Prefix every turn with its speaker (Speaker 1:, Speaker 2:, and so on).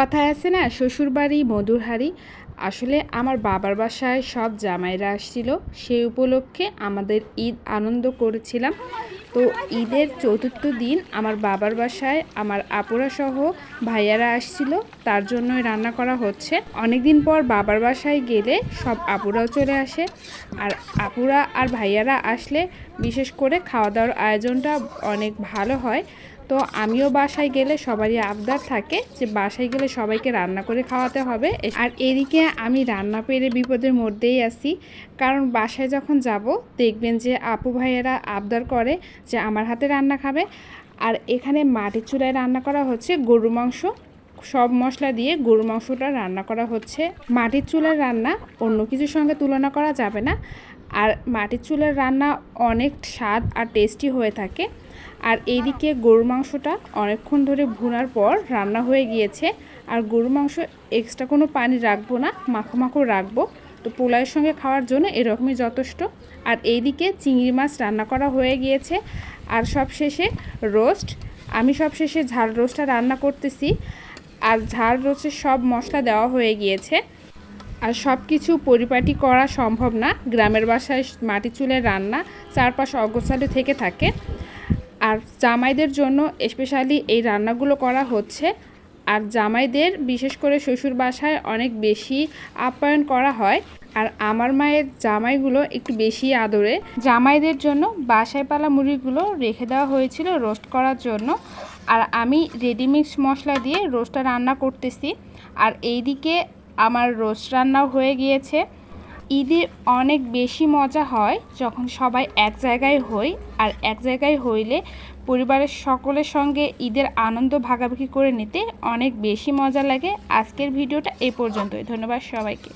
Speaker 1: কথায় আছে না, শ্বশুরবাড়ি মধুর হাঁড়ি। আসলে আমার বাবার বাসায় সব জামাইরা আসছিল, সেই উপলক্ষে আমাদের ঈদ আনন্দ করেছিলাম। তো ঈদের চতুর্থ দিন আমার বাবার বাসায় আমার আপুরা সহ ভাইয়ারা আসছিল, তার জন্যই রান্না করা হচ্ছে। অনেক দিন পর বাবার বাসায় গেলে সব আপুরাও চলে আসে, আর আপুরা আর ভাইয়ারা আসলে বিশেষ করে খাওয়া দাওয়ার আয়োজনটা অনেক ভালো হয়। তো আমিও বাসায় গেলে সবারই আবদার থাকে যে বাসায় গেলে সবাইকে রান্না করে খাওয়াতে হবে। আর এদিকে আমি রান্না পেরে বিপদের মধ্যেই আছি, কারণ বাসায় যখন যাব দেখবেন যে আপু ভাইয়েরা আবদার করে যে আমার হাতে রান্না খাবে। আর এখানে মাটির চুলায় রান্না করা হচ্ছে গরু মাংস, সব মশলা দিয়ে গরু মাংসটা রান্না করা হচ্ছে। মাটির চুলার রান্না অন্য কিছুর সঙ্গে তুলনা করা যাবে না, আর মাটির চুলার রান্না অনেক স্বাদ আর টেস্টি হয়ে থাকে। আর এইদিকে গরুর মাংসটা অনেকক্ষণ ধরে ভুনার পর রান্না হয়ে গিয়েছে। আর গরুর মাংস এক্সট্রা কোনো পানি রাখবো না, মাখো মাখো রাখবো, তো পোলাওয়ের সঙ্গে খাওয়ার জন্য এরকমই যথেষ্ট। আর এইদিকে চিংড়ি মাছ রান্না করা হয়ে গিয়েছে। আর সব শেষে রোস্ট, আমি সব শেষে ঝাল রোস্টটা রান্না করতেছি। আর ঝাল রোস্টের সব মশলা দেওয়া হয়ে গিয়েছে। আর সব কিছু পরিপাটি করা সম্ভব না, গ্রামের বাসায় মাটির চুলের রান্না চারপাশ অগোছালো থেকে থাকে। আর জামাইদের জন্য স্পেশালি এই রান্নাগুলো করা হচ্ছে। আর জামাইদের বিশেষ করে শ্বশুর বাসায় অনেক বেশি আপ্যায়ন করা হয়। আর আমার মায়ের জামাইগুলো একটু বেশি আদরে। জামাইদের জন্য বাসায় পালা মুরগিগুলো রেখে দেওয়া হয়েছিল রোস্ট করার জন্য। আর আমি রেডিমিক্স মশলা দিয়ে রোস্টটা রান্না করতেছি। আর এইদিকে আমার রোস্ট রান্নাও হয়ে গিয়েছে। ঈদে অনেক বেশি মজা হয় যখন সবাই এক জায়গায় হই। আর এক জায়গায় হইলে পরিবারের সকলের সঙ্গে ঈদের আনন্দ ভাগাভাগি করে নিতে অনেক বেশি মজা লাগে। আজকের ভিডিওটা এই পর্যন্তই, ধন্যবাদ সবাইকে।